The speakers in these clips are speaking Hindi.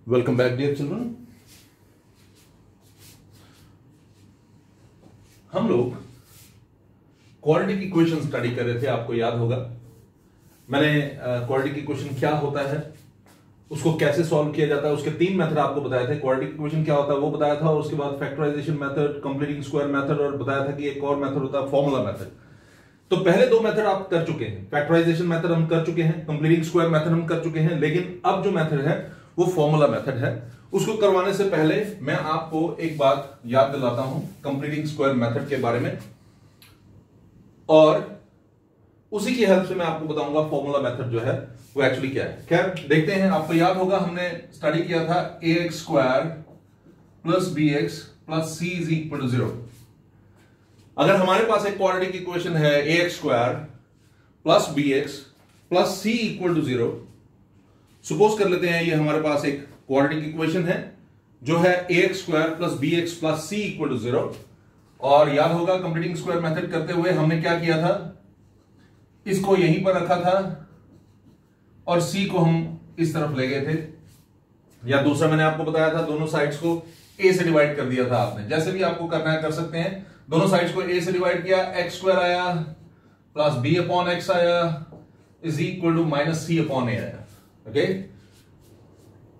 Welcome back dear children. हम लोग क्वाड्रेटिक इक्वेशन स्टडी कर रहे थे, आपको याद होगा। मैंने क्वाड्रेटिक इक्वेशन क्या होता है, उसको कैसे सॉल्व किया जाता है, उसके 3 मेथड आपको बताए थे। क्वाड्रेटिक इक्वेशन क्या होता है वो बताया था, और उसके बाद factorization method, completing square method, और बताया था कि एक और मेथड होता है फॉर्मूला मेथड। तो पहले 2 मेथड आप कर चुके हैं, फैक्टराइजेशन मेथड हम कर चुके हैं, कंप्लीटिंग स्क्वायर मेथड हम कर चुके हैं, लेकिन अब जो मेथड है वो फॉर्मूला मेथड है। उसको करवाने से पहले मैं आपको एक बात याद दिलाता हूं कंप्लीटिंग स्क्वायर मेथड के बारे में, और उसी की हेल्प से मैं आपको बताऊंगा फॉर्मूला मेथड जो है वो एक्चुअली क्या है। खैर देखते हैं। आपको याद होगा हमने स्टडी किया था ax square plus bx plus c is equal to 0। अगर हमारे पास एक क्वाड्रेटिक इक्वेशन है ax square plus bx plus c equal to 0, suppose कर लेते हैं ये हमारे पास एक क्वाड्रेटिक इक्वेशन है जो है ax square plus bx plus c equal to 0। और याद होगा कंप्लीटिंग स्क्वायर मेथड करते हुए हमने क्या किया था, इसको यहीं पर रखा था और c को हम इस तरफ ले गए थे, या दूसरा मैंने आपको बताया था दोनों साइड्स को a से डिवाइड कर दिया था आपने। जैसे भी आपको करना है कर सकते हैं। दोनों साइड्स को a से डिवाइड किया, x स्क्वायर आया प्लस b अपॉन x आया is equal to minus c upon a आया। ओके,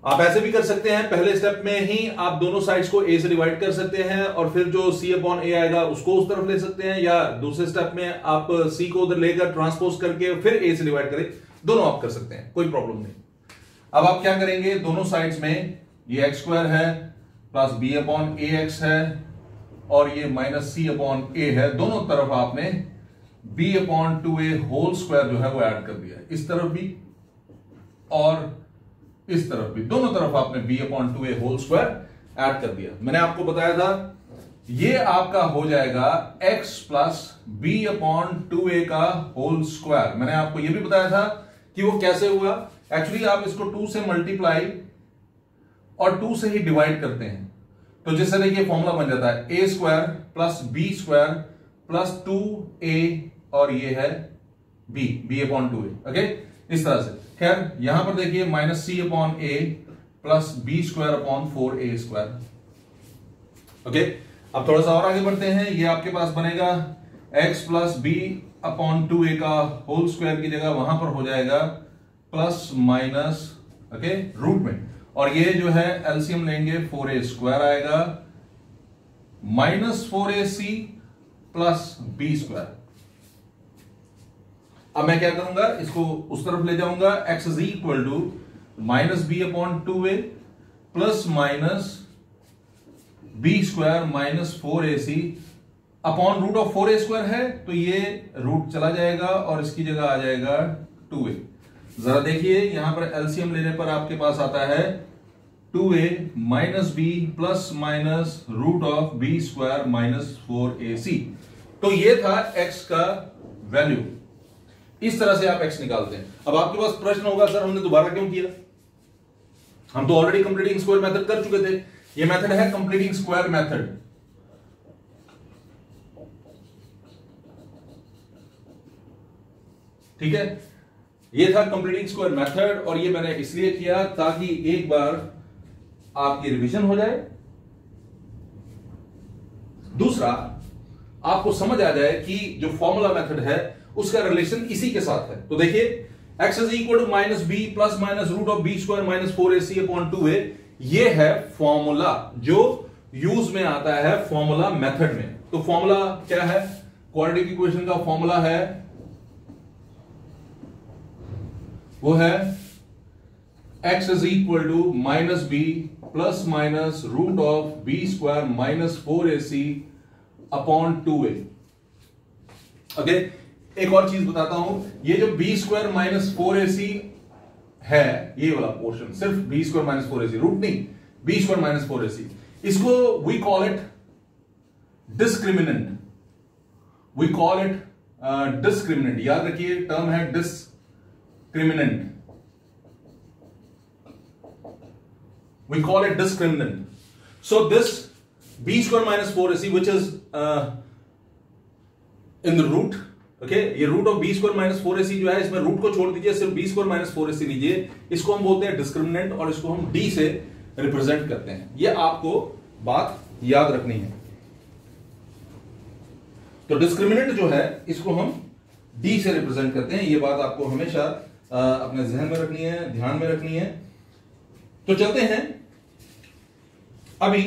आप ऐसे भी कर सकते हैं, पहले स्टेप में ही आप दोनों साइड्स को a से डिवाइड कर सकते हैं और फिर जो c अपॉन a आएगा उसको उस तरफ ले सकते हैं, या दूसरे स्टेप में आप c को उधर लेकर ट्रांसपोज करके फिर a से डिवाइड करें। दोनों आप कर सकते हैं, कोई प्रॉब्लम नहीं। अब आप क्या करेंगे, दोनों साइड्स में ये x स्क्वायर है प्लस b अपॉन ax है और ये माइनस c अपॉन a है, दोनों तरफ आपने b upon 2a whole square जो है वो ऐड कर दिया है। इस तरफ भी और इस तरफ भी, दोनों तरफ आपने b upon 2a whole square add कर दिया। मैंने आपको बताया था ये आपका हो जाएगा x plus b upon 2a का होल स्क्वायर। मैंने आपको ये भी बताया था कि वो कैसे हुआ। एक्चुअली आप इसको 2 से मल्टीप्लाई और 2 से ही डिवाइड करते हैं, तो जिससे देखिए फॉर्मूला बन जाता है a square plus b square plus 2a और ये है b अपॉन 2a। ओके, इस तरह से। खैर यहां पर देखिए minus c upon a plus b square upon 4a square. Okay, अब थोड़ा सा और आगे बढ़ते हैं। ये आपके पास बनेगा x plus b upon 2a का होल स्क्वायर की जगह वहां पर हो जाएगा प्लस माइनस ओके रूट में, और ये जो है एलसीएम लेंगे 4a स्क्वायर आएगा minus 4ac plus b square. अब मैं क्या करूंगा, इसको उस तरफ ले जाऊंगा, x is equal to minus b upon 2a plus minus b square minus 4ac upon root of 4a square है, तो ये रूट चला जाएगा और इसकी जगह आ जाएगा 2a। जरा देखिए यहां पर एलसीएम लेने पर आपके पास आता है 2a minus b plus minus root of b square minus 4ac। तो ये था x का वैल्यू। इस तरह से आप x निकालते हैं। अब आपके पास प्रश्न होगा, सर हमने दोबारा क्यों किया, हम तो ऑलरेडी कंप्लीटिंग स्क्वायर मेथड कर चुके थे। ये मेथड है कंप्लीटिंग स्क्वायर मेथड। ठीक है, ये था कंप्लीटिंग स्क्वायर मेथड, और ये मैंने इसलिए किया ताकि एक बार आपकी रिवीजन हो जाए, दूसरा आपको समझ आ जाए कि जो फॉर्मूला मेथड है उसका रिलेशन इसी के साथ है। तो देखिए x is equal to minus b plus minus root of b square minus 4ac upon 2a, ये है फॉर्मूला जो यूज में आता है फॉर्मूला मेथड में। तो फॉर्मूला क्या है, क्वाड्रेटिक इक्वेशन का फॉर्मूला है वो है x is equal to minus b plus minus root of b square minus 4ac upon 2a। Okay, एक और चीज बताता हूं, ये जो b स्क्वायर माइनस 4ac है, ये वाला पोर्शन सिर्फ b square minus 4ac, root नहीं, b स्क्वायर माइनस 4ac, इसको we call it discriminant. We call it discriminant. याद रखिए टर्म है discriminant. We call it discriminant. So this b square minus 4ac which is in the root, okay, ये root of b square minus 4ac जो है, इसमें रूट को छोड़ दीजिए, सिर्फ b स्क्वायर माइनस 4ac लीजिए, इसको हम बोलते हैं डिस्क्रिमिनेंट, और इसको हम d से रिप्रेजेंट करते हैं। ये आपको बात याद रखनी है। तो डिस्क्रिमिनेंट जो है इसको हम डी से रिप्रेजेंट करते हैं। ये बात आपको हमेशा अपने जहन में रखनी है, ध्यान में रखनी है। तो चलते हैं अभी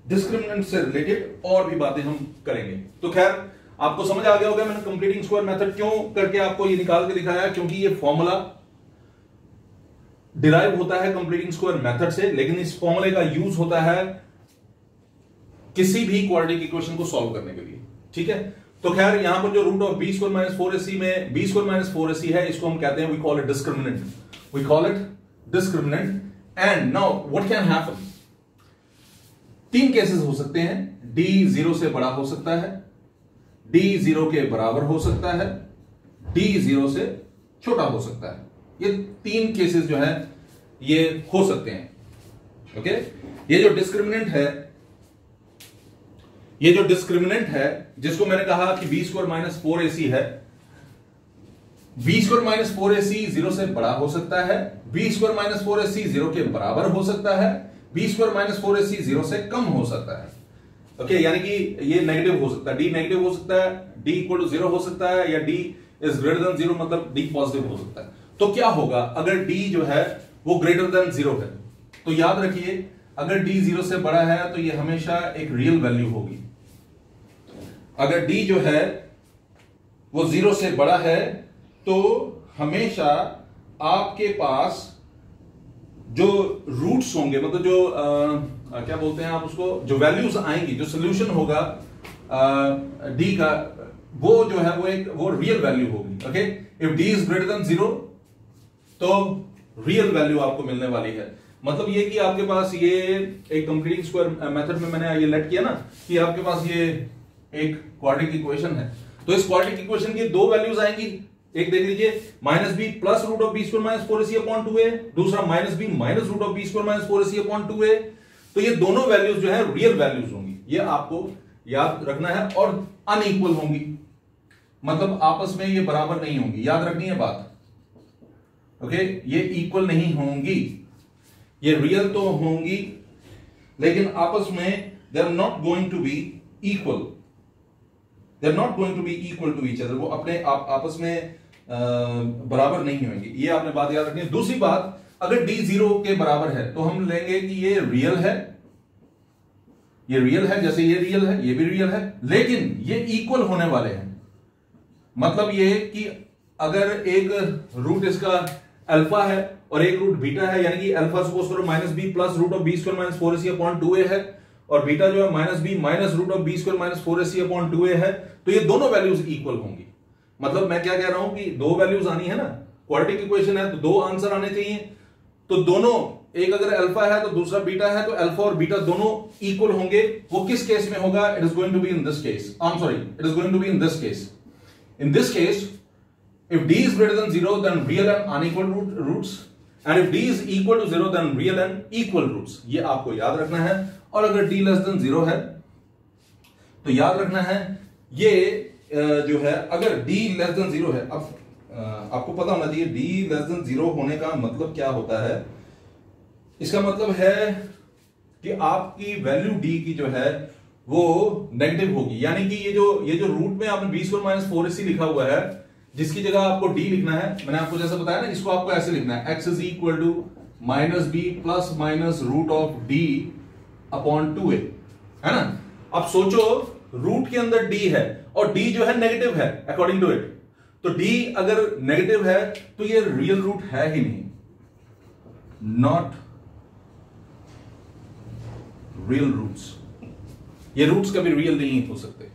डिस्क्रिमिनेंट से रिलेटेड और भी बातें हम करेंगे। तो खैर आपको समझ आ गया होगा मैंने कंप्लीटिंग स्क्वायर मेथड क्यों करके आपको ये निकाल के दिखाया, क्योंकि ये फॉर्मूला डिराइव होता है कंप्लीटिंग स्क्वायर मेथड से, लेकिन इस फॉर्मूले का यूज होता है किसी भी क्वाड्रेटिक इक्वेशन को सॉल्व करने के लिए। ठीक है, तो खैर यहां पर जो root of B square minus 4ac में बी स्क्वायर माइनस 4ac है, इसको हम कहते हैं we call it discriminant, we call it discriminant. And now what can happen, तीन केसेस हो सकते हैं। d 0 से बड़ा हो सकता है, d 0 के बराबर हो सकता है, d 0 से छोटा हो सकता है। ये तीन केसेस जो है ये हो सकते हैं। ओके, ये जो डिस्क्रिमिनेंट है जिसको मैंने कहा कि बी स्क्वायर माइनस 4ac है, बी स्क्वायर माइनस 4ac 0 से बड़ा हो सकता है, बी स्क्वायर माइनस 4ac 0 के बराबर हो सकता है, बी स्क्वायर माइनस 4ac 0 से कम हो सकता है। ओके, यानी कि ये नेगेटिव हो सकता है, d नेगेटिव हो सकता है, d इक्वल टू 0 हो सकता है, या d इज ग्रेटर देन 0 मतलब d पॉजिटिव हो सकता है। तो क्या होगा अगर d जो है वो ग्रेटर देन 0 है? तो याद रखिए अगर d 0 से बड़ा है तो ये हमेशा एक रियल वैल्यू होगी। अगर d जो है वो 0 से बड़ा है तो हमेशा आपके पास जो रूट्स होंगे, मतलब जो क्या बोलते हैं आप उसको, जो वैल्यूज आएंगी, जो सोल्यूशन होगा d का, वो जो है वो रियल वैल्यू होगी। Okay, if d is greater than 0 तो रियल वैल्यू आपको मिलने वाली है। मतलब ये कि आपके पास ये एक कंप्लीटिंग स्क्वायर मेथड में मैंने ये लेट किया ना कि आपके पास ये एक क्वाड्रेटिक इक्वेशन है, तो इस क्वाड्रेटिक इक्वेशन की दो वैल्यूज आएंगी। एक देख लीजिए minus B plus root of B square minus 4ac upon 2a, दूसरा minus b minus root of B square minus 4ac upon 2a। तो ये दोनों वैल्यूज जो है रियल वैल्यूज होंगी, ये आपको याद रखना है। और अनइक्वल होंगी, मतलब आपस में ये बराबर नहीं होंगी, याद रखनी है बात। ओके, ये इक्वल नहीं होंगी, ये रियल तो होंगी लेकिन आपस में they are not going to be equal, they are not going to be equal to each other, वो अपने आपस में बराबर नहीं होंगे। ये आपने बात याद रखनी है। दूसरी बात, अगर d 0 के बराबर है तो हम लेंगे कि ये रियल है, ये रियल है, जैसे ये रियल है, ये भी रियल है, लेकिन ये इक्वल होने वाले हैं। मतलब ये कि अगर एक रूट इसका अल्फा है और एक रूट बीटा है, यानी कि अल्फा सपोज करो minus B plus root of B square minus 4ac upon 2a है, और बीटा जो है minus b minus root of B square minus 4ac upon 2a है, तो ये दोनों वैल्यूज इक्वल होंगी। मतलब मैं क्या कह रहा हूं कि दो वैल्यूज आनी है ना, क्वाड्रेटिक इक्वेशन है तो दो आंसर आने चाहिए। तो दोनों, एक अगर अल्फा है तो दूसरा बीटा है, तो अल्फा और बीटा दोनों इक्वल होंगे। वो किस केस में होगा? It is going to be in this case, I am sorry, it is going to be in this case. In this case, if d is greater than 0, then real and unequal roots, and if d is equal to 0, then real and equal roots. ये आपको याद रखना है। और अगर d less than 0 है तो याद रखना है ये जो है, अगर d less than 0 है, अब आपको पता होना चाहिए d less than 0 होने का मतलब क्या होता है। इसका मतलब है कि आपकी वैल्यू d की जो है वो नेगेटिव होगी, यानी कि ये जो रूट में आपने बी स्क्वायर माइनस 4ac लिखा हुआ है, जिसकी जगह आपको d लिखना है, मैंने आपको जैसा बताया ना, इसको आपको ऐसे लिखना है, x is equal to minus B plus minus root of d upon 2a, है ना। अब सोचो रूट के अंदर d है और d जो है नेगेटिव है अकॉर्डिंग टू इट, तो d अगर नेगेटिव है तो ये रियल रूट है ही नहीं, नॉट रियल रूट्स, ये रूट्स कभी रियल नहीं हो सकते।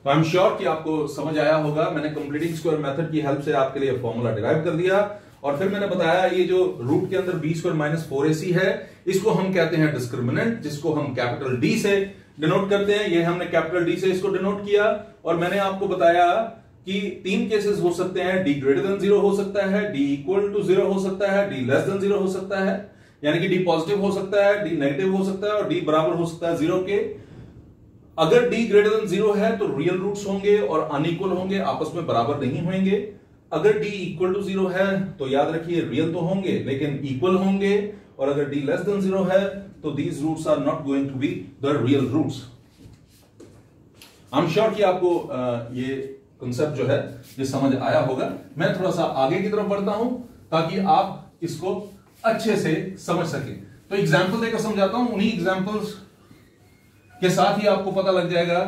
तो आई एम श्योर कि आपको समझ आया होगा। मैंने कंप्लीटिंग स्क्वायर मेथड की हेल्प से आपके लिए फॉर्मूला डिराइव कर दिया, और फिर मैंने बताया ये जो रूट के अंदर बी स्क्वायर माइनस 4ac है, इसको हम कहते हैं डिस्क्रिमिनेंट, जिसको हम कैपिटल D से डिनोट करते हैं। ये हमने कैपिटल D से इसको डिनोट किया, और मैंने आपको बताया कि तीन केसेस हो सकते हैं, d ग्रेटर देन 0 हो सकता है, d इक्वल टू 0 हो सकता है, d लेस देन 0 हो सकता है, यानी कि d पॉजिटिव हो सकता है, d नेगेटिव हो सकता है, और d बराबर हो सकता है 0 के। अगर d ग्रेटर देन 0 है तो रियल रूट्स होंगे और अनइक्वल होंगे, आपस में बराबर नहीं होंगे। अगर d इक्वल टू 0 है तो याद रखिए रियल तो होंगे लेकिन इक्वल होंगे, और अगर d लेस देन 0 है तो these roots are not going to be the real roots. I am sure कि आपको ये कंसेप्ट जो है ये समझ आया होगा। मैं थोड़ा सा आगे की तरफ बढ़ता हूं ताकि आप इसको अच्छे से समझ सकें। तो एग्जाम्पल देकर समझाता हूं, उन्हीं एग्जाम्पल्स के साथ ही आपको पता लग जाएगा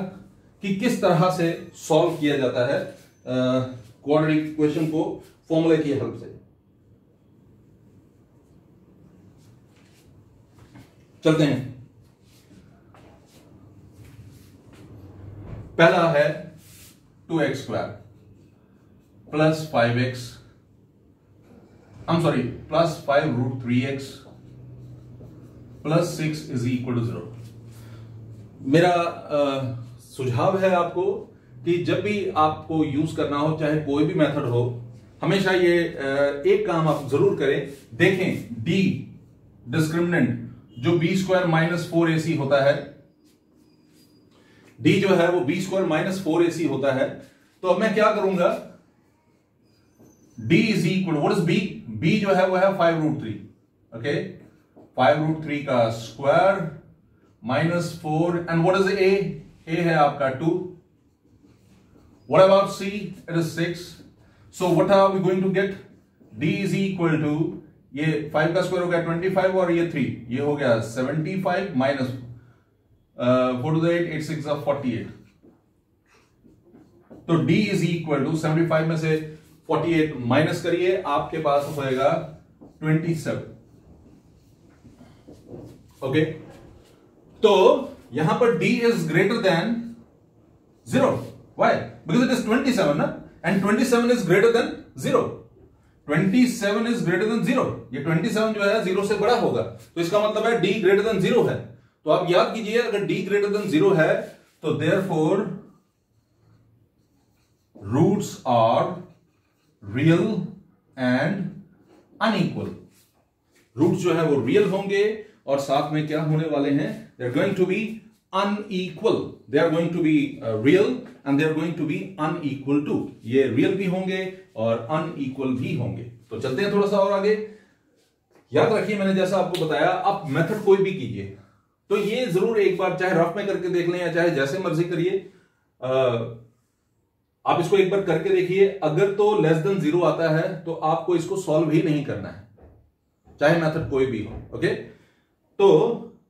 कि किस तरह से सॉल्व किया जाता है क्वाड्रेटिक इक्वेशन को फॉर्मूले की हेल्प से। चलते हैं। पहला है 2x square plus 5x plus 5 root 3x plus 6 is equal to 0। मेरा सुझाव है आपको कि जब भी आपको यूज करना हो, चाहे कोई भी मेथड हो, हमेशा ये एक काम आप जरूर करें। देखें d डिस्क्रिमिनेंट जो b स्क्वायर माइनस 4ac होता है, d जो है वो b स्क्वायर माइनस 4ac होता है। तो अब मैं क्या करूंगा, d is equal, what is b? b जो है वो है 5 रूट 3, ओके, 5 रूट 3 का square minus 4 and what is a? a है आपका 2। What about c? It is 6. So what are we going to get? d is equal to, ये 5 का स्क्वायर हो गया 25 और ये 3, ये हो गया 75 माइनस 4 to the 8, 8 6 48। तो d is equal to 75 में से 48 माइनस करिए, आपके पास होएगा 27। ओके, तो यहां पर d is greater than 0। Why? Because it is 27 ना, and 27 is greater than 0। 27 is greater than 0। ये 27 जो है 0 से बड़ा होगा, तो इसका मतलब है d greater than 0 है। तो आप याद कीजिए, अगर d greater than 0 है तो therefore roots are real and unequal। Roots जो है वो रियल होंगे और साथ में क्या होने वाले हैं, they are going to be unequal। they are going to be real and they are going to be unequal too। ये रियल भी होंगे और अनइक्वल भी होंगे। तो चलते हैं थोड़ा सा और आगे। याद रखिए, मैंने जैसा आपको बताया, आप मेथड कोई भी कीजिए तो ये जरूर एक बार चाहे रफ में करके देख लें या चाहे जैसे मर्जी करिए, आप इसको एक बार करके देखिए। अगर तो लेस देन 0 आता है तो आपको इसको सॉल्व ही नहीं करना है, चाहे मेथड कोई भी हो। ओके, तो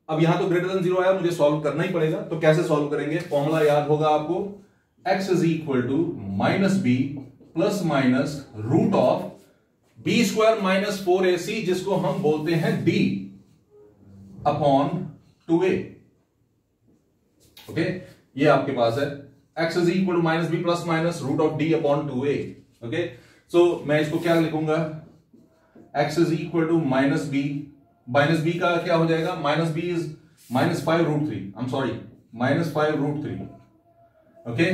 अब यहां तो ग्रेटर देन 0 आया, मुझे सॉल्व करना ही पड़ेगा। तो कैसे सॉल्व करेंगे? फॉर्मूला याद होगा आपको, x is equal to minus B plus minus root of b square minus 4ac, जिसको हम बोलते हैं d अपॉन 2a। ओके, ये आपके पास है x is equal to minus B plus minus root of d upon 2a। Okay, so मैं इसको क्या लिखूंगा, x is equal to minus B का क्या हो जाएगा, minus B is minus 5 root 3, I am sorry minus 5 root 3, okay,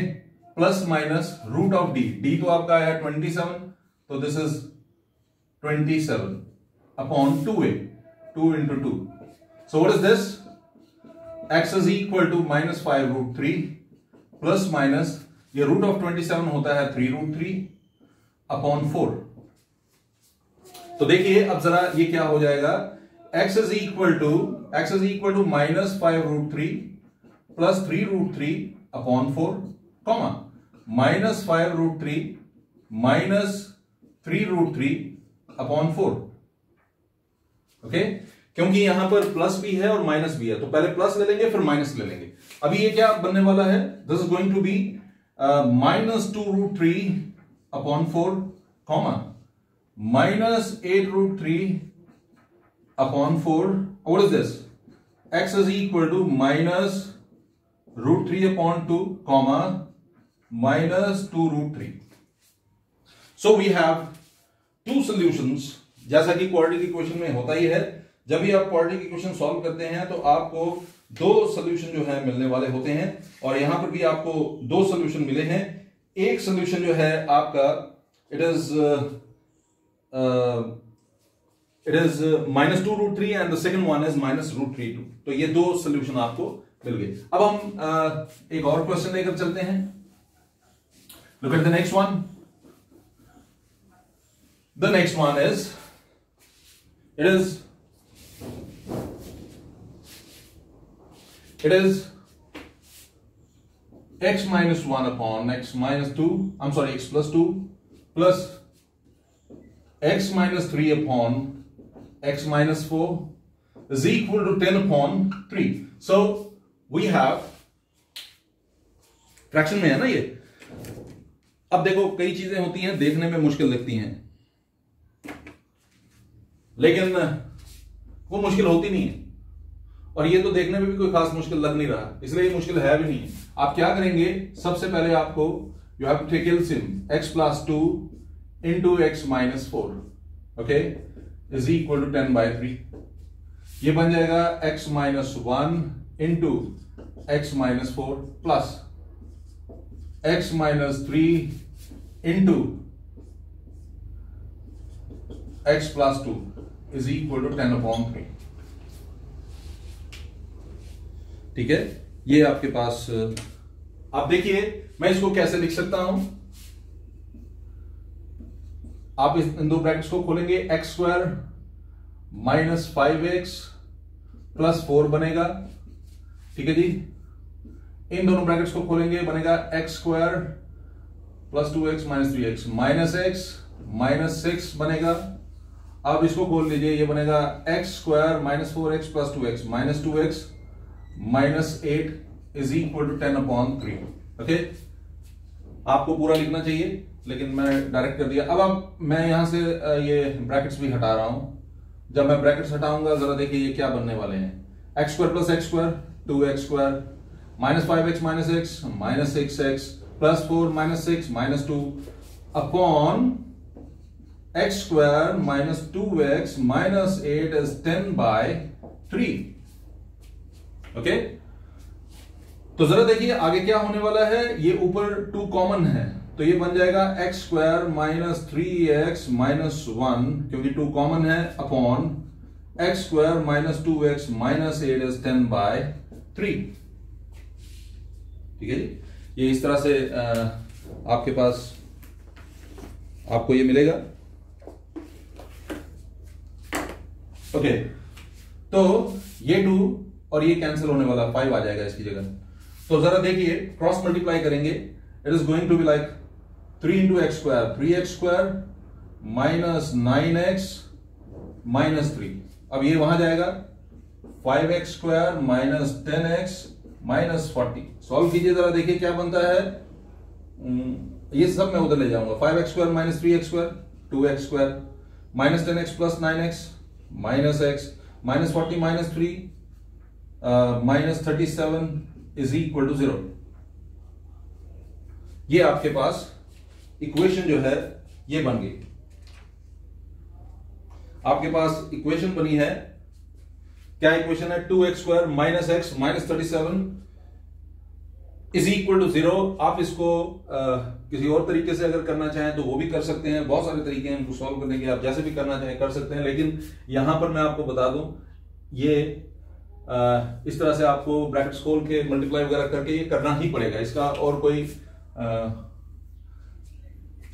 plus minus root of D तो आपका आया 27, तो this is 27 upon 2a, 2 into 2। So what is this, x is equal to minus 5 root 3 plus minus, ये रूट ऑफ 27 होता है 3 रूट 3 अपॉन 4। तो देखिए अब जरा ये क्या हो जाएगा, x is equal to minus 5 root 3 plus 3 root 3 upon 4, comma minus 5 root 3 minus 3 root 3 upon 4। Okay, क्योंकि यहां पर प्लस भी है और माइनस भी है, तो पहले प्लस ले लेंगे फिर माइनस ले लेंगे। अभी ये क्या बनने वाला है, this is going to be minus 2 root 3 upon 4, comma minus 8 root 3 upon 4। What is this, x is equal to minus root 3 upon 2, comma minus 2 root 3। So we have two solutions, जैसा कि क्वाड्रेटिक इक्वेशन में होता ही है। जब भी आप क्वाड्रेटिक इक्वेशन सॉल्व करते हैं तो आपको दो सॉल्यूशन जो है मिलने वाले होते हैं, और यहां पर भी आपको दो सॉल्यूशन मिले हैं। एक सॉल्यूशन जो है आपका it is minus 2 root 3 and the second one is minus root 3 2। तो ये दो सॉल्यूशन आपको मिल गए। अब हम एक और क्वेश्चन लेकर चलते हैं। Look at the next one. The next one is, it is it is x minus 1 upon x minus 2, I'm sorry, x plus 2 plus x minus 3 upon x minus 4 is equal to 10 upon 3. So we have fraction में है ना ये। अब देखो कई चीजें होती हैं देखने में मुश्किल लगती हैं, लेकिन वो मुश्किल होती नहीं है, और ये तो देखने में भी कोई खास मुश्किल लग नहीं रहा, इसलिए ये मुश्किल है भी नहीं है। आप क्या करेंगे, सबसे पहले आपको you have to take LCM x plus 2 into x minus 4, okay, is equal to 10/3। ये बन जाएगा x minus 1 into x minus 4 plus x minus 3 into x plus 2 is equal to 10/3। ठीक है, ये आपके पास, आप देखिए मैं इसको कैसे लिख सकता हूं। आप इन दो ब्रैकेट्स को खोलेंगे, x square minus 5x plus 4 बनेगा। ठीक है जी, इन दोनों ब्रैकेट्स को खोलेंगे, बनेगा x square plus 2x minus 3x minus x minus 6 बनेगा। अब इसको खोल लीजिए, ये बनेगा x square minus 4x plus 2x minus 2x minus 8 is equal to 10/3। Okay, आपको पूरा लिखना चाहिए, लेकिन मैं डायरेक्ट कर दिया। अब मैं यहां से ये ब्रैकेट्स भी हटा रहा हूं। जब मैं ब्रैकेट्स हटाऊंगा जरा देखिए ये क्या बनने वाले हैं। X square plus x square 2x square minus 5x minus x minus 6x plus 4 minus 6 minus 2 upon x square minus 2x minus 8 is 10/3। Okay, तो जरा देखिए आगे क्या होने वाला है। ये ऊपर 2 कॉमन है, तो ये बन जाएगा x square minus 3x minus 1, क्योंकि 2 कॉमन है, upon x square minus 2x minus 8 is 10/3। ठीक है जी, ये इस तरह से आपके पास आपको ये मिलेगा। ओके, तो ये 2 और ये कैंसिल होने वाला, 5 आ जाएगा इसकी जगह। तो जरा देखिए क्रॉस मल्टीप्लाई करेंगे, it is going to be like 3 into x square 3x square minus 9x minus 3। अब ये वहां जाएगा 5x square minus 10x minus 40। Solve कीजिए, जरा देखिए क्या बनता है। ये सब मैं उधर ले जाऊंगा। 5x square minus 3x square 2x square minus 10x plus 9x minus x minus 40 minus 3 minus 37 is equal to 0। ये आपके पास इक्वेशन जो है ये बन गई। आपके पास इक्वेशन बनी है, क्या इक्वेशन है, 2x square minus x minus 37 is equal to 0। आप इसको किसी और तरीके से अगर करना चाहें तो वो भी कर सकते हैं, बहुत सारे तरीके हैं इनको सॉल्व करने के, आप जैसे भी करना चाहें कर सकते हैं। लेकिन यहां पर मैं आपको बता दूं, ये इस तरह से आपको ब्रैकेट्स खोल के मल्टीप्लाई वगैरह करके ये करना ही पड़ेगा, इसका और कोई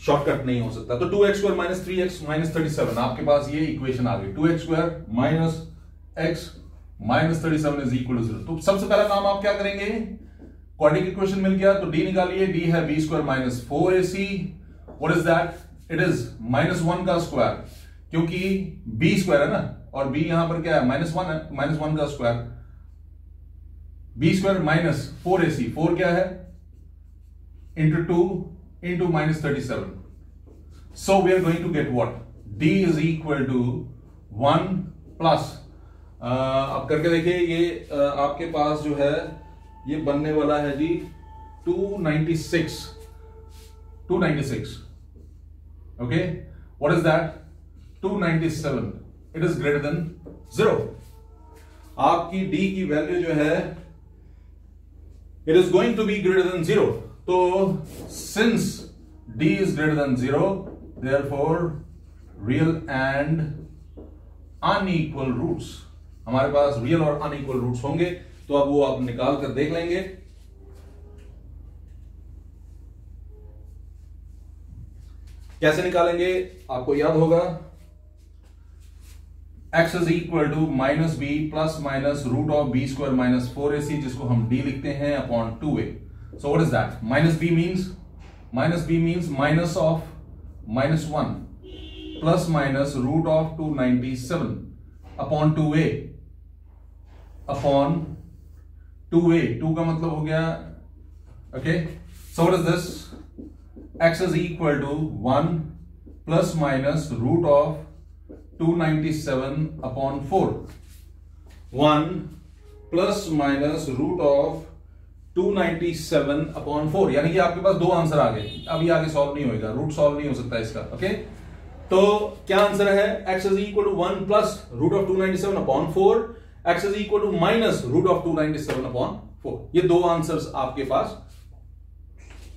शॉर्टकट नहीं हो सकता। तो 2x square minus 3x minus 37, आपके पास ये इक्वेशन आ गई। 2x square minus x minus 37 is equal to 0। तो सबसे पहला काम आप क्या करेंगे, क्वाड्रेटिक इक्वेशन मिल गया तो d निकालिए। d है b square minus 4ac, what is that, it is minus 1 का स्क्वायर, क्योंकि b स्क्वायर है ना, और b यहां पर क्या है, माइनस 1 है, माइनस 1 का square, b square minus 4ac, 4 क्या है, into 2 into minus 37। So we are going to get what, d is equal to 1 plus, अब करके देखिए ये आपके पास जो है ये बनने वाला है जी 296। Okay, what is that, 297, it is greater than 0। आपकी d की वैल्यू जो है it is going to be greater than 0। तो since d is greater than 0, therefore real and unequal roots, हमारे पास रियल और अनइक्वल रूट्स होंगे। तो अब वो आप निकाल कर देख लेंगे। कैसे निकालेंगे आपको याद होगा, x is equal to minus B plus minus root of B square minus 4ac, जिसको हम d लिखते हैं upon 2a. So what is that? Minus b means minus of minus 1 plus minus root of 297 upon 2a upon 2a. 2 का मतलब हो गया, okay. So what is this? x is equal to 1 plus minus root of 297 upon 4. 1 plus minus root of 297 upon 4, यानी कि आपके पास दो आंसर आ गए. अभी आगे सॉल्व नहीं होगा, रूट सॉल्व नहीं हो सकता इसका. ओके, तो क्या आंसर है? x is equal to 1 plus root of 297 upon 4, x is equal to minus root of 297 upon 4. ये दो आंसर्स आपके पास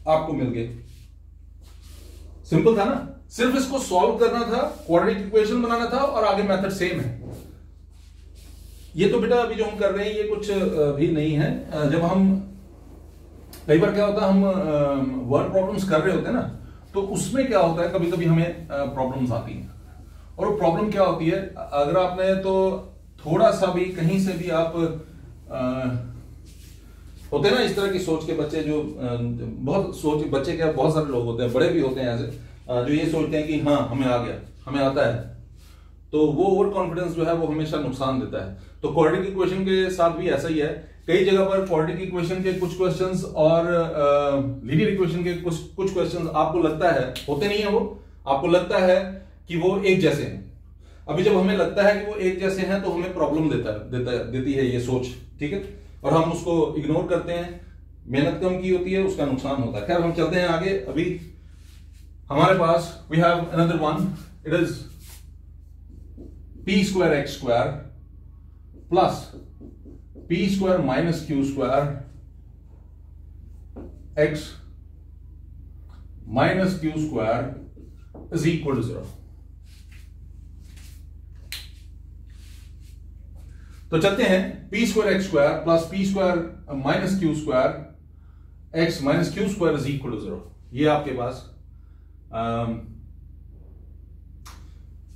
आपको मिल गए. सिंपल था ना? सिर्फ इसको सॉल्व करना था, क्वाड्रेटिक इक्वेशन बनाना था और आगे मेथड सेम है. ये तो बेटा अभी जो हम कर रहे हैं ये कुछ भी नहीं है. जब हम कई बार क्या होता है, हम वर्ड प्रॉब्लम्स कर रहे होते हैं ना, तो उसमें क्या होता है, कभी कभी हमें प्रॉब्लम्स आती हैं. और वो प्रॉब्लम क्या होती है, अगर आपने तो थोड़ा सा भी कहीं से भी आप होते हैं ना इस तरह की सोच के बच्चे, जो बहुत सोच बच्चे क्या, बहुत सारे लोग होते हैं, बड़े भी होते हैं ऐसे, जो ये सोचते हैं कि हाँ हमें आ गया, हमें आता है. तो वो ओवर कॉन्फिडेंस जो है वो हमेशा नुकसान देता है. तो क्वाड्रेटिक इक्वेशन के साथ भी ऐसा ही है. कई जगह पर क्वाड्रेटिक इक्वेशन के कुछ क्वेश्चंस और लीनियर इक्वेशन के कुछ क्वेश्चंस आपको लगता है, होते नहीं है वो, आपको लगता है कि वो एक जैसे हैं. अभी जब हमें लगता है कि वो एक जैसे हैं तो हमें प्रॉब्लम देती है ये सोच, ठीक है, और हम उसको इग्नोर करते हैं. मेहनत कम की होती है, उसका नुकसान होता है. खैर हम चलते हैं आगे. अभी हमारे पास we have another one. It is p square X square plus p square minus Q square x minus Q square is equal to 0. तो चलते हैं. p square X square plus p square minus Q square x minus Q square is equal to 0. ये आपके पास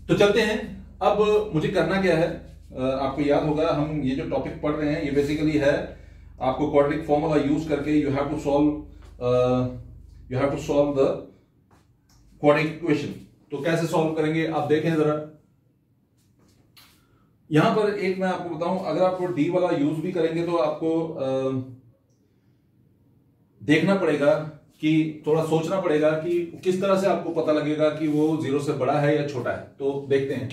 तो चलते हैं. अब मुझे करना क्या है, आपको याद होगा हम ये जो टॉपिक पढ़ रहे हैं ये बेसिकली है आपको क्वाड्रेटिक फॉर्मूला यूज करके you have to solve the quadratic equation. तो कैसे सॉल्व करेंगे आप देखें जरा. यहां पर एक मैं आपको बताऊं, अगर आपको डी वाला यूज भी करेंगे तो आपको देखना पड़ेगा कि थोड़ा सोचना पड़ेगा कि किस तरह से आपको पता लगेगा कि वो 0 से बड़ा है या छोटा है. तो देखते हैं.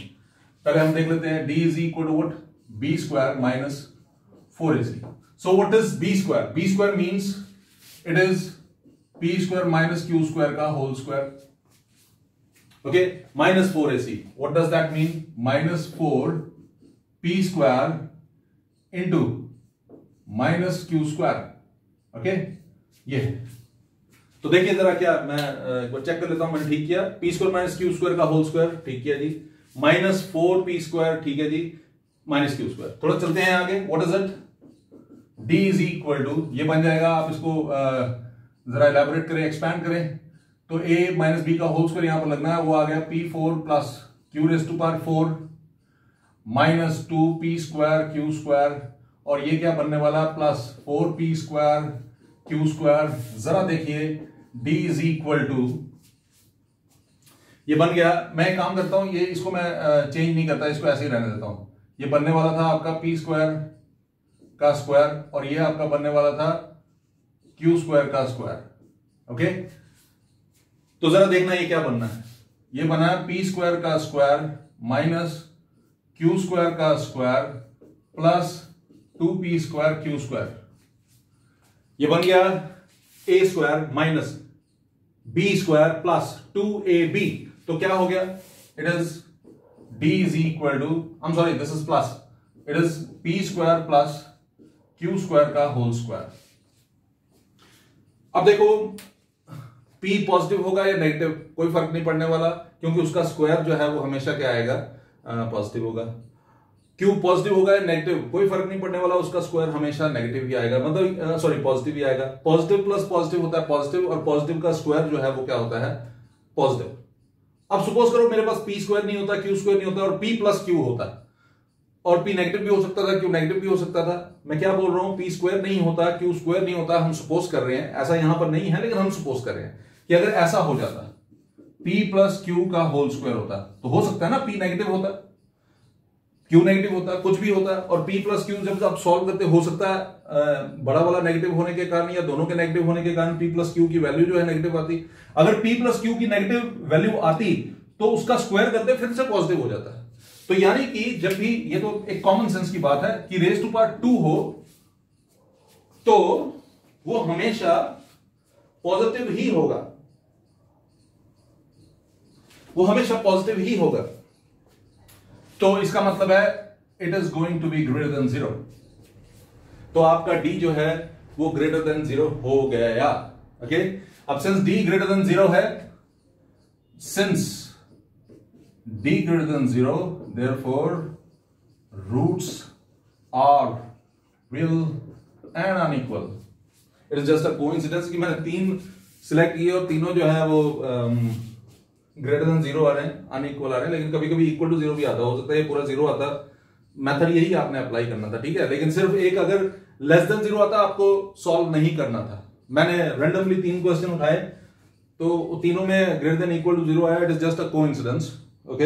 पहले हम देख लेते हैं. d is equal to what? b square minus 4ac. So what is b square? b square means it is p square minus q square का whole square. Okay, minus 4ac. What does that mean? Minus 4p square into minus q square. Okay, ये तो देखिए जरा, क्या मैं एक बार चेक कर लेता हूं मैंने ठीक किया. p square minus Q square का होल स्क्वायर, ठीक किया जी. माइनस 4p स्क्वायर, ठीक है जी, माइनस क्यू स्क्वायर. थोड़ा चलते हैं आगे. What is it? d is equal to, ये बन जाएगा, आप इसको जरा इलेबोरेट करें, एक्सपैंड करें. तो a माइनस b का होल स्क्वायर यहां पर लगना है, वो आ गया p4 plus q raise to power 4 minus 2p square q square, और ये क्या बनने वाला? Plus 4p square q square. जरा देखिए, d इज इक्वल टू, ये बन गया. मैं एक काम करता हूं, ये इसको मैं चेंज नहीं करता, इसको ऐसे ही रहने देता हूं. ये बनने वाला था आपका p स्क्वायर का स्क्वायर, और ये आपका बनने वाला था q स्क्वायर का स्क्वायर. ओके, तो जरा देखना ये क्या बनना है. ये बना है p स्क्वायर का स्क्वायर माइनस q स्क्वायर का square plus 2p square q square. ये बन गया a square minus b square plus 2ab. तो क्या हो गया? It is d is equal to, I am sorry, this is plus, it is p square plus q square का होल स्क्वायर. अब देखो, p पॉजिटिव होगा या नेगेटिव, कोई फर्क नहीं पड़ने वाला, क्योंकि उसका स्क्वायर जो है वो हमेशा क्या आएगा? पॉजिटिव होगा. q पॉजिटिव होगा या नेगेटिव, कोई फर्क नहीं पड़ने वाला, उसका स्क्वायर हमेशा नेगेटिव ही आएगा, मतलब सॉरी पॉजिटिव ही आएगा. पॉजिटिव प्लस पॉजिटिव होता है पॉजिटिव, और पॉजिटिव का स्क्वायर जो है वो क्या होता है? पॉजिटिव. अब सपोज करो मेरे पास p स्क्वायर नहीं होता, q स्क्वायर नहीं होता और p प्लस q होता, और p नेगेटिव भी हो सकता था, q नेगेटिव भी हो सकता था। मैं क्या बोल रहा हूं, p स्क्वायर नहीं होता, q स्क्वायर नहीं होता। हम सपोज कर रहे हैं, ऐसा यहां पर नहीं है लेकिन हम सपोज कर रहे हैं कि अगर ऐसा हो जाता, p प्लस क्यू का होल स्क्वायर होता, तो हो सकता है ना p नेगेटिव होता, q नेगेटिव होता, कुछ भी होता। और p प्लस क्यू जब आप सॉल्व करते हो सकता है बड़ा वाला नेगेटिव होने के कारण या दोनों के नेगेटिव होने के कारण p प्लस क्यू की वैल्यू जो है नेगेटिव आती। अगर p प्लस क्यू की नेगेटिव वैल्यू आती तो उसका स्क्वायर करते फिर से पॉजिटिव हो जाता है। तो यानी कि जब भी, ये तो एक कॉमन सेंस की बात है कि रेज टू पावर 2 हो तो वो हमेशा पॉजिटिव ही होगा, वो हमेशा पॉजिटिव ही होगा। तो इसका मतलब है it is going to be greater than 0। तो आपका d जो है वो ग्रेटर देन 0 हो गया। ओके, अब सिंस d ग्रेटर देन 0 है, since d greater than 0, therefore roots are real and unequal. It is just a coincidence कि मैंने 3 सिलेक्ट किए और तीनों जो है वो ग्रेटर देन 0 आ रहे हैं, अनइक्वल आ रहे हैं, लेकिन कभी कभी इक्वल टू 0 भी आता, हो सकता है ये पूरा 0 आता। मेथड यही आपने अप्लाई करना था, ठीक है। लेकिन सिर्फ एक अगर लेस देन 0 आता आपको सॉल्व नहीं करना था। मैंने रैंडमली 3 क्वेश्चन उठाए तो तीनों में ग्रेटर देन इक्वल टू 0 आया। It is just a coincidence. Okay,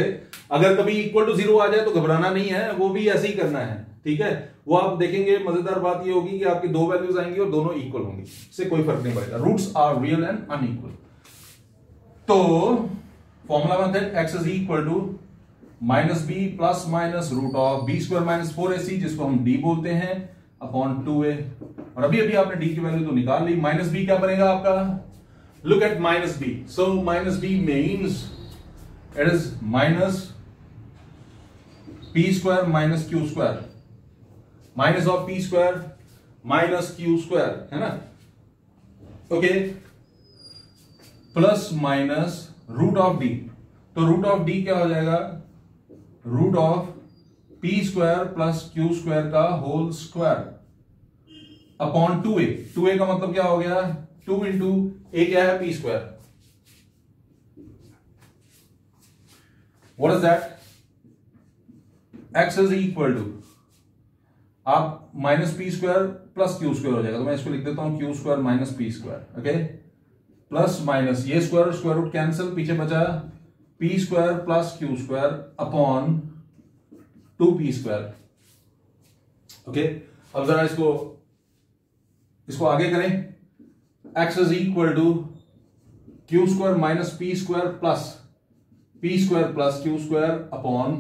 अगर कभी इक्वल टू 0 आ जाए तो घबराना नहीं है, वो भी ऐसे ही करना है, ठीक है। वो आप देखेंगे, मजेदार बात ये होगी कि आपकी 2 वैल्यूज आएंगी और दोनों इक्वल होंगी, इससे कोई फर्क नहीं पड़ेगा। Roots are real and unequal. तो formula method x is equal to minus B plus minus root of B square minus 4ac, जिसको हम d बोलते हैं, अपॉन 2a। और अभी अभी आपने d की वैल्यू तो निकाल ली। माइनस बी क्या बनेगा आपका, look at minus b. So minus b means it is minus p square minus q square, minus of p square minus q square, है ना। Okay, plus minus root of d। तो रूट ऑफ d क्या हो जाएगा, root of p square plus q square का whole square upon 2a। 2a का मतलब क्या हो गया, 2 इंटू a क्या है, p स्क्वायर। What is that? X is equal to, आप minus p square plus q square हो जाएगा, तो मैं इसको लिख देता हूं q square minus p square. Okay, plus minus ये स्क्वायर स्क्वायर रूट कैंसिल, पीछे बचा p square plus q square upon 2p square. Okay, अब जरा इसको आगे करें। x is equal to q square minus p square plus p square plus q square upon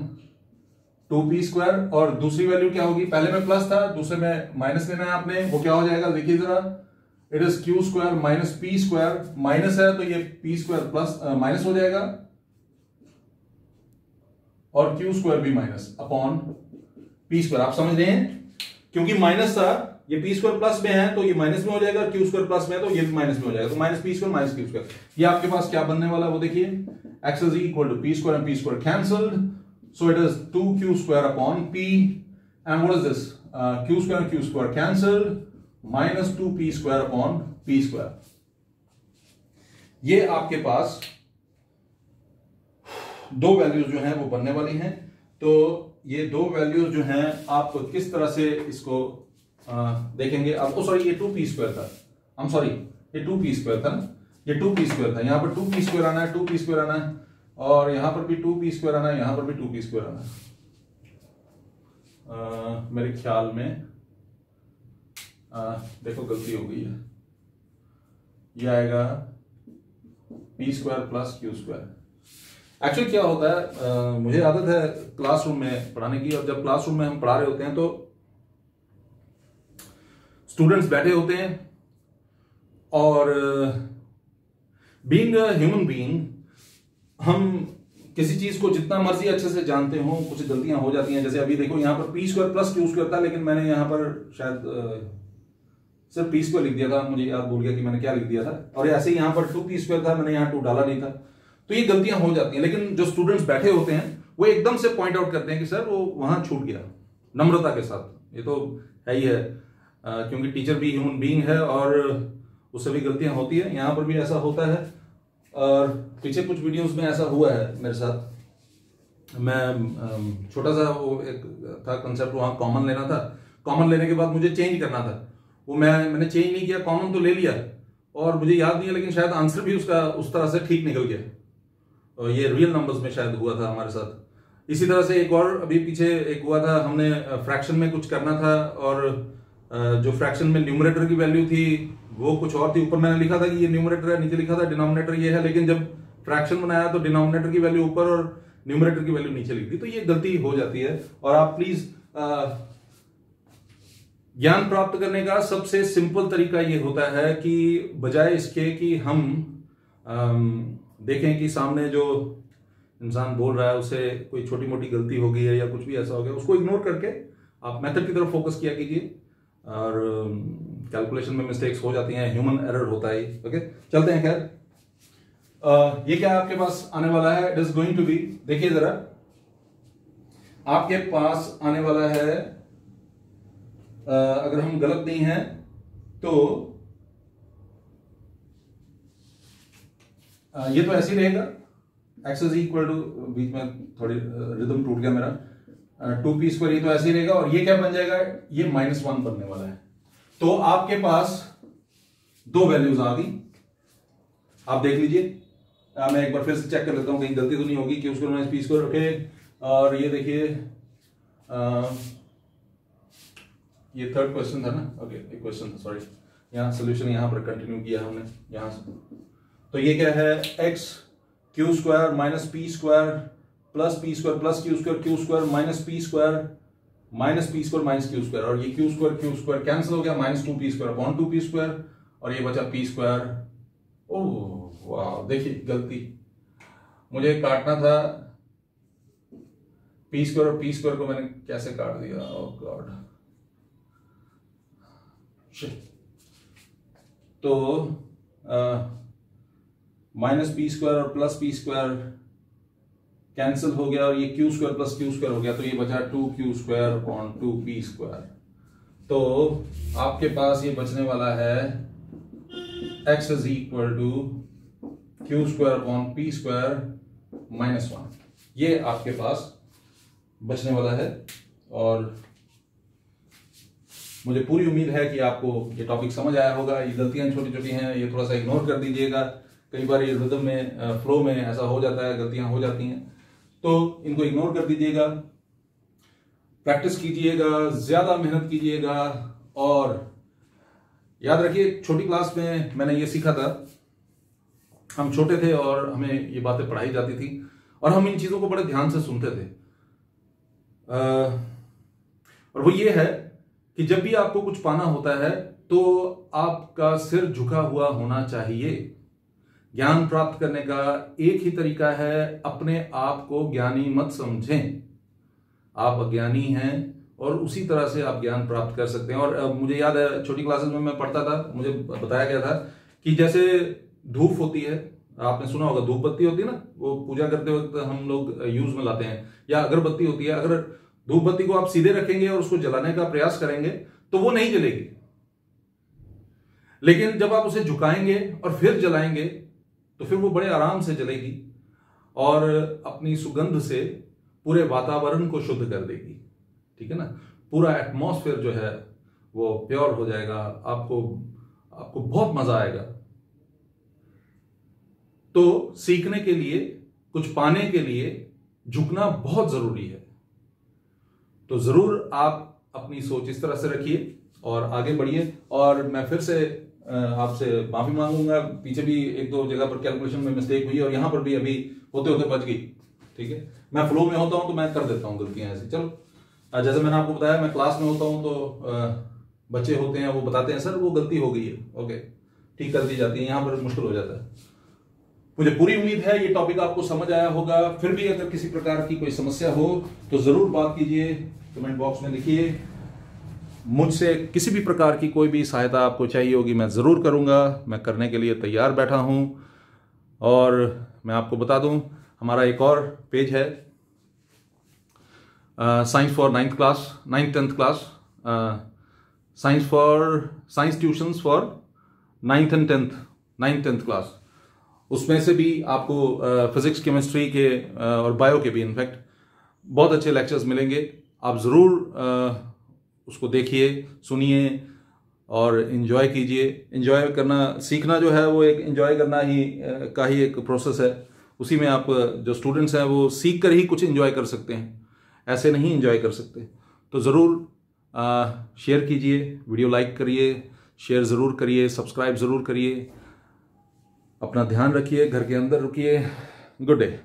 2p square. और दूसरी वैल्यू क्या होगी, पहले में प्लस था, दूसरे में माइनस लेना है आपने, वो क्या हो जाएगा देखिए जरा। It is Q square minus p square, minus है तो ये पी स्क्वायर प्लस माइनस हो जाएगा और क्यू स्क्वायर भी माइनस अपॉन पी स्क्वायर। आप समझ रहे हैं, क्योंकि माइनस था, ये पी स्क्वायर प्लस में है तो ये माइनस में हो जाएगा, क्यू स्क्वायर प्लस में है तो ये भी माइनस में हो जाएगा। तो minus p square minus Q square, ये आपके पास क्या बनने वाला है वो देखिए। x is equal to p square and p square cancelled, so it is 2q square upon p, and what is this, q square and q square cancelled, minus 2p square upon p square। ये आपके पास दो वैल्यूज जो हैं वो बनने वाली हैं। तो ये दो वैल्यूज जो हैं आप किस तरह से इसको देखेंगे। अब सॉरी, ये 2p स्क्वायर था, I'm sorry, ये 2p स्क्वायर था ना, ये 2p स्क्वायर था। यहां पर 2p स्क्वायर आना है, 2p स्क्वायर आना है, और यहां पर भी 2p स्क्वायर आना है, यहां पर भी 2p स्क्वायर आना है। मेरे ख्याल में देखो गलती हो गई है, ये आएगा p square plus q square. Actually क्या होता है, मुझे आदत है क्लासरूम में पढ़ाने की, और जब क्लासरूम में हम पढ़ा रहे होते हैं तो स्टूडेंट्स बैठे होते हैं और बीइंग अ ह्यूमन बीइंग हम किसी चीज को जितना मर्जी अच्छे से जानते हो, कुछ गलतियां हो जाती हैं। जैसे अभी देखो यहाँ पर P square plus q square था, लेकिन मैंने यहाँ पर शायद सिर्फ पी स्क्वायर लिख दिया था, मुझे याद भूल गया कि मैंने क्या लिख दिया था। और ऐसे ही यहाँ पर 2p स्क्वायर था, मैंने यहाँ 2 डाला नहीं था। तो ये गलतियां हो जाती हैं, लेकिन जो स्टूडेंट्स बैठे होते हैं वो एकदम से पॉइंट आउट करते हैं कि सर वो वहां छूट गया, नम्रता के साथ। ये तो है ही है, क्योंकि टीचर भी ह्यूमन बीइंग है और उससे भी गलतियां होती है। यहां पर भी ऐसा होता है और पीछे कुछ वीडियोस में ऐसा हुआ है मेरे साथ। मैं छोटा सा वो एक था कंसेप्ट, वहाँ कॉमन लेना था, कॉमन लेने के बाद मुझे चेंज करना था, वो मैंने चेंज नहीं किया, कॉमन तो ले लिया और मुझे याद नहीं है, लेकिन शायद आंसर भी उसका उस तरह से ठीक निकल गया, और ये रियल नंबर्स में शायद हुआ था हमारे साथ। इसी तरह से एक और अभी पीछे एक हुआ था, हमने फ्रैक्शन में कुछ करना था और जो फ्रैक्शन में न्यूमरेटर की वैल्यू थी वो कुछ और थी, ऊपर मैंने लिखा था कि ये न्यूमरेटर है, नीचे लिखा था डिनोमिनेटर ये है, लेकिन जब फ्रैक्शन बनाया तो डिनोमिनेटर की वैल्यू ऊपर और न्यूमरेटर की वैल्यू नीचे लिख दी, तो ये गलती हो जाती है। और आप प्लीज ज्ञान प्राप्त करने का सबसे सिंपल तरीका ये होता है कि बजाय इसके कि हम देखें कि सामने जो इंसान बोल रहा है उसे कोई छोटी मोटी गलती हो गई है या कुछ भी ऐसा हो गया, उसको इग्नोर करके आप मेथड की तरफ फोकस किया कीजिए। और कैलकुलेशन में मिस्टेक्स हो जाती हैं, ह्यूमन एरर होता है। ओके, चलते हैं। खैर ये क्या आपके पास आने वाला है, it is going to be, देखिए जरा, आपके पास आने वाला है, अगर हम गलत नहीं हैं तो ये तो ऐसे ही रहेगा, एक्स इज इक्वल टू, बीच में थोड़ी रिदम टूट गया मेरा, 2p², ये तो ऐसे ही रहेगा, और ये क्या बन जाएगा, ये -1 बनने वाला है। तो आपके पास दो वैल्यूज आ गई, आप देख लीजिए, मैं एक बार फिर से चेक कर लेता हूं कहीं गलती तो नहीं होगी, q² - p²। ओके, और ये देखिए ये थर्ड क्वेश्चन था ना, ओके एक क्वेश्चन था, सॉरी, यहाँ सोल्यूशन यहाँ पर कंटिन्यू किया हमने यहाँ से। तो ये क्या है, x q² - p² plus p² plus q² q² minus p² minus q², और ये q² कैंसिल हो गया, -2p²/2p², और ये बचा p²। ओह वाह, देखिए गलती, मुझे काटना था p² और p² को मैंने कैसे काट दिया, ओह गॉड। तो -p² और प्लस p² कैंसिल हो गया, और ये q² प्लस q² हो गया, तो ये बचा 2q²/2p²। तो आपके पास ये बचने वाला है x is equal to q²/p² -1, ये आपके पास बचने वाला है। और मुझे पूरी उम्मीद है कि आपको ये टॉपिक समझ आया होगा। ये गलतियां छोटी छोटी हैं, ये थोड़ा सा इग्नोर कर दीजिएगा, कई बार ये रिदम में फ्लो में ऐसा हो जाता है, गलतियां हो जाती हैं, तो इनको इग्नोर कर दीजिएगा, प्रैक्टिस कीजिएगा, ज्यादा मेहनत कीजिएगा। और याद रखिए, छोटी क्लास में मैंने ये सीखा था, हम छोटे थे और हमें ये बातें पढ़ाई जाती थी और हम इन चीजों को बड़े ध्यान से सुनते थे। और वो ये है कि जब भी आपको कुछ पाना होता है तो आपका सिर झुका हुआ होना चाहिए। ज्ञान प्राप्त करने का एक ही तरीका है, अपने आप को ज्ञानी मत समझें, आप अज्ञानी हैं और उसी तरह से आप ज्ञान प्राप्त कर सकते हैं। और मुझे याद है, छोटी क्लासेस में मैं पढ़ता था, मुझे बताया गया था कि जैसे धूप होती है, आपने सुना होगा धूप बत्ती होती है ना, वो पूजा करते वक्त हम लोग यूज में लाते हैं, या अगरबत्ती होती है, अगर धूप बत्ती को आप सीधे रखेंगे और उसको जलाने का प्रयास करेंगे तो वो नहीं जलेगी, लेकिन जब आप उसे झुकाएंगे और फिर जलाएंगे तो फिर वो बड़े आराम से जलेगी और अपनी सुगंध से पूरे वातावरण को शुद्ध कर देगी। ठीक है ना, पूरा एटमॉस्फेयर जो है वो प्योर हो जाएगा, आपको बहुत मजा आएगा। तो सीखने के लिए, कुछ पाने के लिए झुकना बहुत जरूरी है। तो जरूर आप अपनी सोच इस तरह से रखिए और आगे बढ़िए। और मैं फिर से आपसे माफी मांगूंगा, पीछे भी एक दो जगह पर कैलकुलेशन में मिस्टेक हुई और यहां पर भी अभी होते होते बच गई। ठीक है, मैं फ्लो में होता हूं तो मैं कर देता हूं गलतियां ऐसी। चलो, जैसे मैंने आपको बताया, मैं क्लास में होता हूं तो बच्चे होते हैं, वो बताते हैं सर वो गलती हो गई है, ओके, ठीक कर दी जाती है, यहां पर मुश्किल हो जाता है। मुझे पूरी उम्मीद है ये टॉपिक आपको समझ आया होगा। फिर भी अगर किसी प्रकार की कोई समस्या हो तो जरूर बात कीजिए, कमेंट बॉक्स में लिखिए। मुझसे किसी भी प्रकार की कोई भी सहायता आपको चाहिए होगी, मैं ज़रूर करूंगा, मैं करने के लिए तैयार बैठा हूं। और मैं आपको बता दूं, हमारा एक और पेज है, science for 9th class, 9th 10th class, science tuitions for 9th and 10th class. उसमें से भी आपको फिजिक्स, केमिस्ट्री के और बायो के भी इनफैक्ट बहुत अच्छे लेक्चर्स मिलेंगे, आप ज़रूर उसको देखिए, सुनिए और इन्जॉय कीजिए। इन्जॉय करना, सीखना जो है वो एक इन्जॉय करना ही का ही एक प्रोसेस है। उसी में आप जो स्टूडेंट्स हैं वो सीख कर ही कुछ इन्जॉय कर सकते हैं, ऐसे नहीं इन्जॉय कर सकते। तो ज़रूर शेयर कीजिए, वीडियो लाइक करिए, शेयर ज़रूर करिए, सब्सक्राइब ज़रूर करिए। अपना ध्यान रखिए, घर के अंदर रुकिए। Good day.